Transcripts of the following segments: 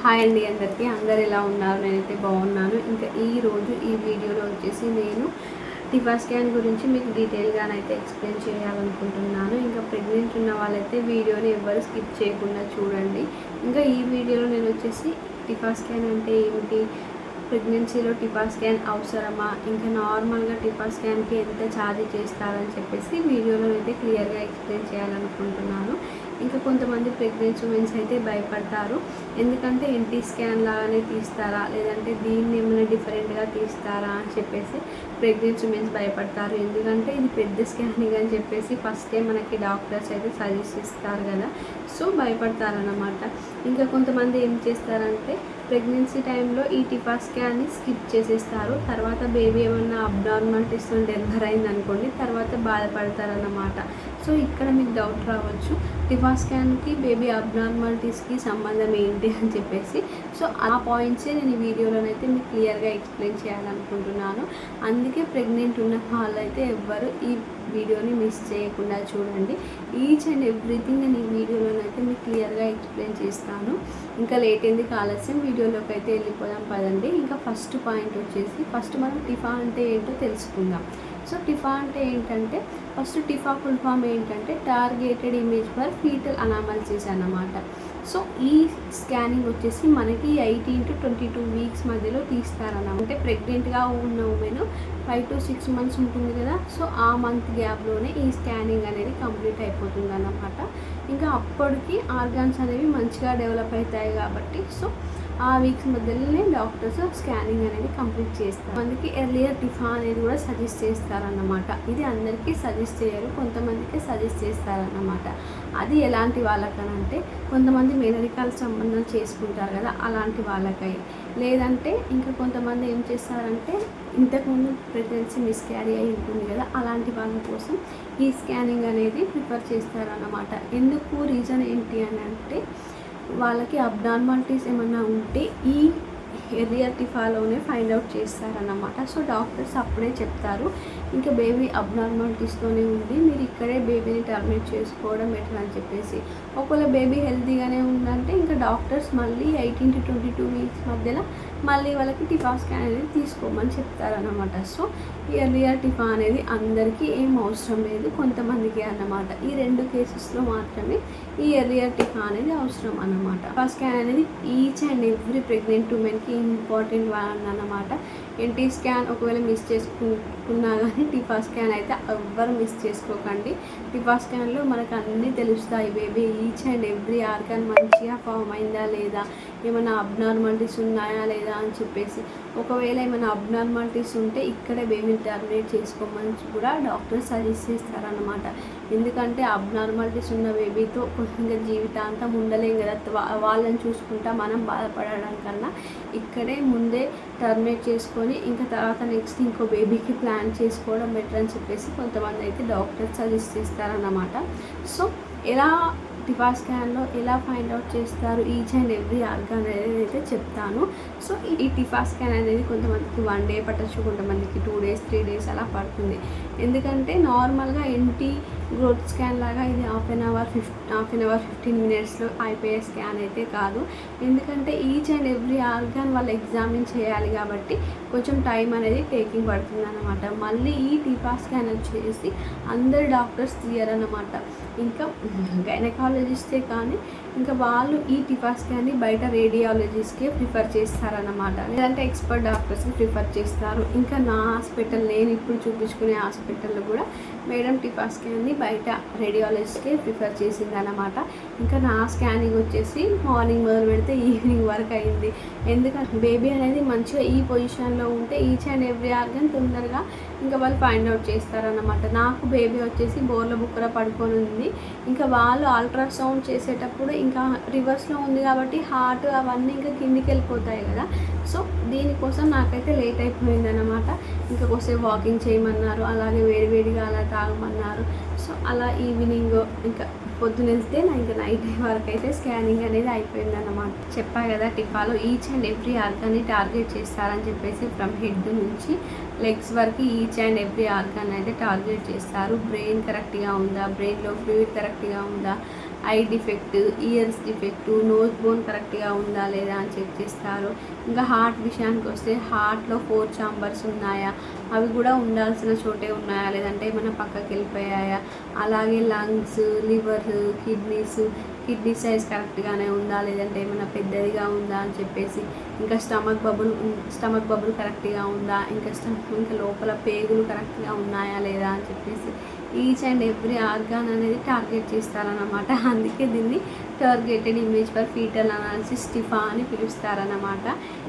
Hi అండి అందరికీ. అందరు ఎలా ఉన్నారు? నేనైతే బాగున్నాను. ఇంకా ఈరోజు ఈ వీడియోలో వచ్చేసి నేను టిఫా స్కాన్ గురించి మీకు డీటెయిల్గానైతే ఎక్స్ప్లెయిన్ చేయాలనుకుంటున్నాను. ఇంకా ప్రెగ్నెంట్ ఉన్న వాళ్ళైతే వీడియోని ఎవరు స్కిప్ చేయకుండా చూడండి. ఇంకా ఈ వీడియోలో నేను వచ్చేసి టిఫా స్కాన్ అంటే ఏమిటి, ప్రెగ్నెన్సీలో టిఫా స్కాన్ అవసరమా, ఇంకా నార్మల్గా టిఫా స్కాన్కి ఎంత ఛార్జ్ చేస్తారని చెప్పేసి వీడియోలో అయితే క్లియర్గా ఎక్స్ప్లెయిన్ చేయాలనుకుంటున్నాను. ఇంకా కొంతమంది ప్రెగ్నెన్సీ ఉమెన్స్ అయితే భయపడతారు, ఎందుకంటే ఎన్టీ స్కాన్ లాగానే తీస్తారా లేదంటే దీన్ని ఏమైనా డిఫరెంట్గా తీస్తారా అని చెప్పేసి ప్రెగ్నెన్సీ ఉమెన్స్ భయపడతారు. ఎందుకంటే ఇది పెద్ద స్కానింగ్ అని చెప్పేసి ఫస్టే మనకి డాక్టర్స్ అయితే సజెస్ట్ ఇస్తారు కదా, సో భయపడతారన్నమాట. ఇంకా కొంతమంది ఏం చేస్తారంటే ప్రెగ్నెన్సీ టైంలో ఈ టిఫా స్కాన్ని స్కిప్ చేసేస్తారు. తర్వాత బేబీ ఏమన్నా అబ్నార్మాలిటీస్ డెలివర్ అయింది అనుకోండి, తర్వాత బాధపడతారన్నమాట. సో ఇక్కడ మీకు డౌట్ రావచ్చు, టిఫా స్కాన్కి బేబీ అబ్నార్మాలిటీస్కి సంబంధం ఏంటి అని చెప్పేసి. సో ఆ పాయింట్సే నేను ఈ వీడియోలోనైతే మీకు క్లియర్గా ఎక్స్ప్లెయిన్ చేయాలనుకుంటున్నాను. అందుకే ప్రెగ్నెంట్ ఉన్న వాళ్ళు అయితే ఎవ్వరు ఈ వీడియోని మిస్ చేయకుండా చూడండి. ఈచ్ అండ్ ఎవ్రీథింగ్ నేను ఈ వీడియోలోనైతే మీకు క్లియర్గా ఎక్స్ప్లెయిన్ చేస్తాను. ఇంకా లేట్ ఎందుకు ఆలస్యం, వీడియోలోకి అయితే వెళ్ళిపోదాం పదండి. ఇంకా ఫస్ట్ పాయింట్ వచ్చేసి ఫస్ట్ మనం టిఫా అంటే ఏంటో తెలుసుకుందాం. సో టిఫా అంటే ఏంటంటే, ఫస్ట్ టిఫా ఫుల్ ఫామ్ ఏంటంటే టార్గెటెడ్ ఇమేజ్ ఫర్ ఫీటల్ అనామల్సీస్ అన్నమాట. సో ఈ స్కానింగ్ వచ్చేసి మనకి 18 to 22 వీక్స్ మధ్యలో తీస్తారన్నమాట. అంటే ప్రెగ్నెంట్గా ఉన్న ఉమెన్ 5 to 6 months ఉంటుంది కదా, సో ఆ మంత్ గ్యాప్లోనే ఈ స్కానింగ్ అనేది కంప్లీట్ అయిపోతుంది అన్నమాట. ఇంకా అప్పటికి ఆర్గాన్స్ అనేవి మంచిగా డెవలప్ అవుతాయి కాబట్టి సో ఆ వీక్స్ మధ్యలోనే డాక్టర్స్ స్కానింగ్ అనేది కంప్లీట్ చేస్తారు. అందుకే ఎర్లియర్ టిఫా అనేది కూడా సజెస్ట్ చేస్తారన్నమాట. ఇది అందరికీ సజెస్ట్ చేయరు, కొంతమందికి సజెస్ట్ చేస్తారన్నమాట. అది ఎలాంటి వాళ్ళకనంటే, కొంతమంది మేనరికాల సంబంధం చేసుకుంటారు కదా అలాంటి వాళ్ళకై, లేదంటే ఇంకా కొంతమంది ఏం చేస్తారంటే ఇంతకుముందు ప్రెగ్నెన్సీ మిస్క్యారీ అయి ఉంటుంది కదా అలాంటి వాళ్ళ కోసం ఈ స్కానింగ్ అనేది ప్రిఫర్ చేస్తారన్నమాట. ఎందుకు, రీజన్ ఏంటి అని అంటే, వాళ్ళకి అబ్నార్మాలిటీస్ ఏమన్నా ఉంటే ఈ ఎర్లియర్ టిఫాలోనే ఫైండ్ అవుట్ చేస్తారన్నమాట. సో డాక్టర్స్ అప్పుడే చెప్తారు, ఇంకా బేబీ అబ్నార్మాలిటీస్తోనే ఉంది, మీరు ఇక్కడే బేబీని టర్మినేట్ చేసుకోవడం బెటర్ అని చెప్పేసి. ఒకవేళ బేబీ హెల్తీగానే ఉందంటే ఇంకా డాక్టర్స్ మళ్ళీ 18 to 22 వీక్స్ మధ్యలో మళ్ళీ వాళ్ళకి టిఫా స్కాన్ అనేది తీసుకోమని చెప్తారన్నమాట. సో ఈ ఎర్లియర్ టిఫా అనేది అందరికీ ఏం అవసరం లేదు, కొంతమందికి అన్నమాట. ఈ 2 కేసెస్లో మాత్రమే ఈ ఎర్లియర్ టిఫా అనేది అవసరం అన్నమాట. టిఫా స్కాన్ అనేది ఈచ్ అండ్ ఎవ్రీ ప్రెగ్నెంట్ ఉమెన్కి ఇంపార్టెంట్ అన్నమాట. ఎన్టీ స్కాన్ ఒకవేళ మిస్ చేసుకున్నా కానీ టిఫా స్కాన్ అయితే ఎవ్వరు మిస్ చేసుకోకండి. టిఫా స్కాన్లో మనకు అన్నీ తెలుస్తాయి, baby each and every organ మంచిగా ఫామ్ అయిందా లేదా, ఏమైనా అబ్నార్మాలిటీస్ ఉన్నాయా లేదా అని చెప్పేసి. ఒకవేళ ఏమైనా అబ్నార్మాలిటీస్ ఉంటే ఇక్కడే బేబీని టర్మినేట్ చేసుకోమని కూడా డాక్టర్ సజెస్ట్ చేస్తారన్నమాట. ఎందుకంటే అబ్నార్మాలిటీస్ ఉన్న బేబీతో ఇంకా జీవితాంతం ఉండలేం కదా, వాళ్ళని చూసుకుంటా మనం బాధపడడం కన్నా ఇక్కడే ముందే టర్మినేట్ చేసుకొని ఇంకా తర్వాత నెక్స్ట్ ఇంకో బేబీకి ప్లాన్ చేసుకోవడం బెటర్ అని చెప్పేసి కొంతమంది అయితే డాక్టర్ సజెస్ట్ చేస్తారన్నమాట. సో ఎలా టిఫా స్కాన్లో ఎలా ఫైండ్ అవుట్ చేస్తారు ఈచ్ అండ్ ఎవ్రీ ఆర్గాన్ అనేది అయితే చెప్తాను. సో ఈ టిఫా స్కాన్ అనేది కొంతమందికి 1 day పట్టచ్చు, కొంతమందికి 2 days 3 days అలా పడుతుంది. ఎందుకంటే నార్మల్గా ఎన్టీ గ్రోత్ స్కాన్ లాగా ఇది హాఫ్ అన్ అవర్ 15 minutesలో అయిపోయే స్కాన్ అయితే కాదు. ఎందుకంటే ఈచ్ అండ్ ఎవ్రీ ఆర్గాన్ వాళ్ళు ఎగ్జామిన్ చేయాలి కాబట్టి కొంచెం టైం అనేది టేకింగ్ పడుతుంది అన్నమాట. మళ్ళీ ఈ టిఫా స్కాన్ వచ్చేసి అందరు డాక్టర్స్ తీయరన్నమాట. ఇంకా గైనకాలజిస్టే కానీ ఇంకా వాళ్ళు ఈ టిఫా స్కాన్ని బయట రేడియాలజిస్ట్కే ప్రిఫర్ చేస్తారన్నమాట, లేదంటే ఎక్స్పర్ట్ డాక్టర్స్కి ప్రిఫర్ చేస్తారు. ఇంకా నా హాస్పిటల్, నేను ఇప్పుడు చూపించుకునే హాస్పిటల్లో కూడా మేడం టిఫా స్కాన్ని బయట రేడియాలజిస్ట్కే ప్రిఫర్ చేసింది అన్నమాట. ఇంకా నా స్కానింగ్ వచ్చేసి మార్నింగ్ మొదలు పెడితే ఈవినింగ్ వరకు అయింది. ఎందుకంటే బేబీ అనేది మంచిగా ఈ పొజిషన్లో ఉంటే ఈచ్ అండ్ ఎవ్రీ ఆర్గన్ తొందరగా ఇంకా వాళ్ళు ఫైండ్ అవుట్ చేస్తారన్నమాట. నాకు బేబీ వచ్చేసి బోర్ల బుక్కర పడుకొని ఉంది, ఇంకా వాళ్ళు అల్ట్రాసౌండ్ చేసేటప్పుడు ఇంకా రివర్స్లో ఉంది కాబట్టి హార్ట్ అవన్నీ ఇంకా కిందికి వెళ్ళిపోతాయి కదా. సో దీనికోసం నాకైతే లేట్ అయిపోయింది అన్నమాట. ఇంకా కొద్దిసేపు వాకింగ్ చేయమన్నారు, అలాగే వేడివేడిగా అలా తాగమన్నారు. సో అలా ఈవినింగ్ ఇంకా పొద్దునేస్తే ఇంకా నైట్ వరకు అయితే స్కానింగ్ అనేది అయిపోయింది అన్నమాట. చెప్పా కదా టిఫాలో ఈచ్ అండ్ ఎవ్రీ ఆర్గాన్ని టార్గెట్ చేస్తారని చెప్పేసి, ఫ్రమ్ హెడ్ నుంచి లెగ్స్ వరకు ఈచ్ అండ్ ఎవ్రీ ఆర్గాన్ అయితే టార్గెట్ చేస్తారు. బ్రెయిన్ కరెక్ట్గా ఉందా, బ్రెయిన్లో ఫ్లూయిడ్ కరెక్ట్గా ఉందా, eye defect, ears defect, nose bone కరెక్ట్గా ఉందా లేదా అని చెక్ చేస్తారు. ఇంకా హార్ట్ విషయానికి వస్తే హార్ట్లో 4 ఛాంబర్స్ ఉన్నాయా, అవి కూడా ఉండాల్సిన చోటే ఉన్నాయా లేదంటే ఏమైనా పక్కకి వెళ్ళిపోయాయా, అలాగే లంగ్స్, లివర్, కిడ్నీ సైజ్ కరెక్ట్గానే ఉందా లేదంటే ఏమైనా పెద్దదిగా ఉందా అని చెప్పేసి, ఇంకా స్టమక్ బబుల్ కరెక్ట్గా ఉందా, ఇంకా లోపల పేగులు కరెక్ట్గా ఉన్నాయా లేదా అని చెప్పేసి ఈచ్ అండ్ ఎవ్రీ ఆర్గాన్ అనేది టార్గెట్ చేస్తారన్నమాట. అందుకే దీన్ని targeted image for fetal analysis TIFFA అని పిలుస్తారన్నమాట.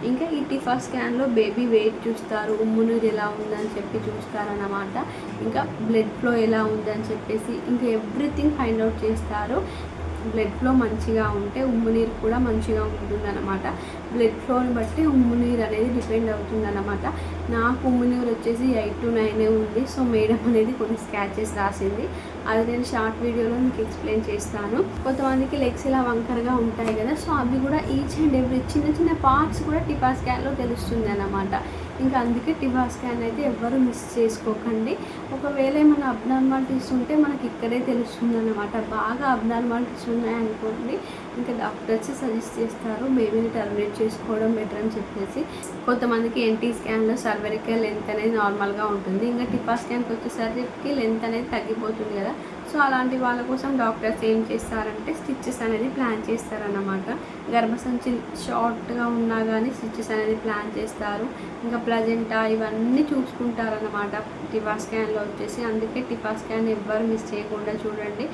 ఇంకా ఈ టిఫా స్కాన్లో బేబీ వెయిట్ చూస్తారు, ఉమ్మునీరు ఎలా ఉందని చెప్పి చూస్తారన్నమాట. ఇంకా బ్లడ్ ఫ్లో ఎలా ఉందని చెప్పేసి ఇంకా ఎవ్రీథింగ్ ఫైండ్ అవుట్ చేస్తారు. బ్లడ్ ఫ్లో మంచిగా ఉంటే ఉమ్మునీరు కూడా మంచిగా ఉంటుందన్నమాట. బ్లడ్ ఫ్లోని బట్టి ఉమ్మునీరు అనేది డిపెండ్ అవుతుందన్నమాట. నాకు ఉమ్మునీరు వచ్చేసి 8 to 9 ఉంది. సో మేడం అనేది కొన్ని స్క్రాచెస్ రాసింది, అది నేను షార్ట్ వీడియోలో మీకు ఎక్స్ప్లెయిన్ చేస్తాను. కొంతమందికి లెగ్స్ ఇలా వంకరగా ఉంటాయి కదా, సో అవి కూడా ఈచ్ అండ్ ఎవ్రీ చిన్న పార్ట్స్ కూడా టిఫా స్కాన్లో తెలుస్తుంది అన్నమాట. ఇంకా అందుకే టిఫా స్కాన్ అయితే ఎవ్వరూ మిస్ చేసుకోకండి. ఒకవేళ ఏమైనా అబ్నార్మాలిటీస్ ఉంటే మనకి ఇక్కడే తెలుస్తుంది అన్నమాట. బాగా అబ్నార్మాలిటీస్ ఉన్నాయనుకోండి, ఇంకా డాక్టర్స్ సజెస్ట్ చేస్తారు బేబీని టర్మినేట్ చేసుకోవడం బెటర్ అని చెప్పేసి. కొంతమందికి ఎన్టీ స్కాన్లో సర్వైకల్ లెంత్ అనేది నార్మల్గా ఉంటుంది, ఇంకా టిఫా స్కాన్కి వచ్చేసరికి లెంత్ అనేది తగ్గిపోతుంది కదా. సో అలాంటి వాళ్ళ కోసం డాక్టర్స్ ఏం చేస్తారంటే స్టిచ్చెస్ అనేది ప్లాన్ చేస్తారన్నమాట. గర్భసంచి షార్ట్గా ఉన్నా కానీ స్టిచ్చెస్ అనేది ప్లాన్ చేస్తారు. ఇంకా ప్లజెంటా ఇవన్నీ చూసుకుంటారన్నమాట టిఫా స్కాన్లో వచ్చేసి. అందుకే టిఫా స్కాన్ ఎవ్వరు మిస్ చేయకుండా చూడండి.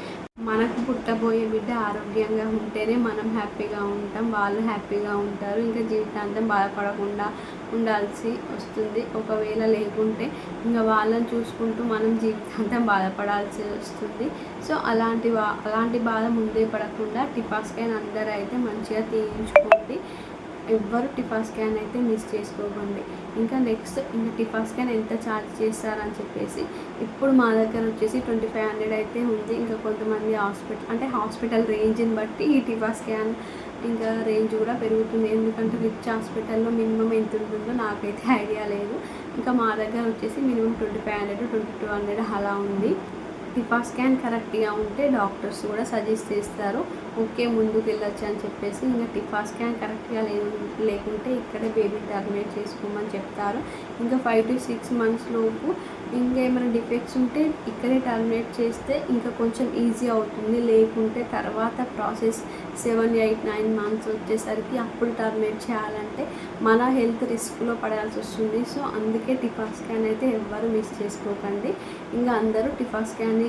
మనకు పుట్టబోయే బిడ్డ ఆరోగ్యంగా ఉంటేనే మనం హ్యాపీగా ఉంటాం, వాళ్ళు హ్యాపీగా ఉంటారు. ఇంకా జీవితాంతం బాధపడకుండా ఉండాల్సి వస్తుంది. ఒకవేళ లేకుంటే ఇంకా వాళ్ళని చూసుకుంటూ మనం జీవితాంతం బాధపడాల్సి వస్తుంది. సో అలాంటి బాధ ముందే పడకుండా టిఫా స్కాన్ అందరూ అయితే మంచిగా తీయించుకోండి. ఎవ్వరు టిఫా స్కాన్ అయితే మిస్ చేసుకోకండి. ఇంకా నెక్స్ట్ ఇంకా టిఫా స్కాన్ ఎంత ఛార్జ్ చేస్తారని చెప్పేసి, ఇప్పుడు మా దగ్గర వచ్చేసి 2500 అయితే ఉంది. ఇంకా కొంతమంది హాస్పిటల్ రేంజ్ని బట్టి ఈ టిఫా స్కాన్ ఇంకా రేంజ్ కూడా పెరుగుతుంది. ఎందుకంటే రిచ్ హాస్పిటల్లో మినిమం ఎంత ఉంటుందో నాకైతే ఐడియా లేదు. ఇంకా మా దగ్గర వచ్చేసి మినిమం 2500 2200 అలా ఉంది. టిఫా స్కాన్ కరెక్ట్గా ఉంటే డాక్టర్స్ కూడా సజెస్ట్ చేస్తారు, ఓకే ముందుకు వెళ్ళొచ్చు అని చెప్పేసి. ఇంకా టిఫా స్కాన్ కరెక్ట్గా లేకుంటే ఇక్కడే బేబీ టర్మినేట్ చేసుకోమని చెప్తారు. ఇంకా 5 to 6 months లోపు ఇంకా ఏమైనా డిఫెక్ట్స్ ఉంటే ఇక్కడే టర్మినేట్ చేస్తే ఇంకా కొంచెం ఈజీ అవుతుంది. లేకుంటే తర్వాత ప్రాసెస్ 7, 8, 9 months వచ్చేసరికి అప్పుడు టర్మినేట్ చేయాలంటే మన హెల్త్ రిస్క్లో పడాల్సి వస్తుంది. సో అందుకే టిఫా స్కాన్ అయితే ఎవ్వరు మిస్ చేసుకోకండి. ఇంకా అందరూ టిఫా స్కాన్ని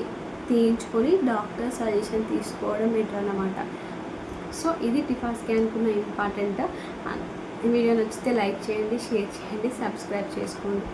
తీయించుకొని డాక్టర్ సజెషన్ తీసుకోవడం బెటర్ అన్నమాట. సో ఇది టిఫా స్కాన్కి ఉన్న ఇంపార్టెంట్. ఈ వీడియో నచ్చితే లైక్ చేయండి, షేర్ చేయండి, సబ్స్క్రైబ్ చేసుకోండి.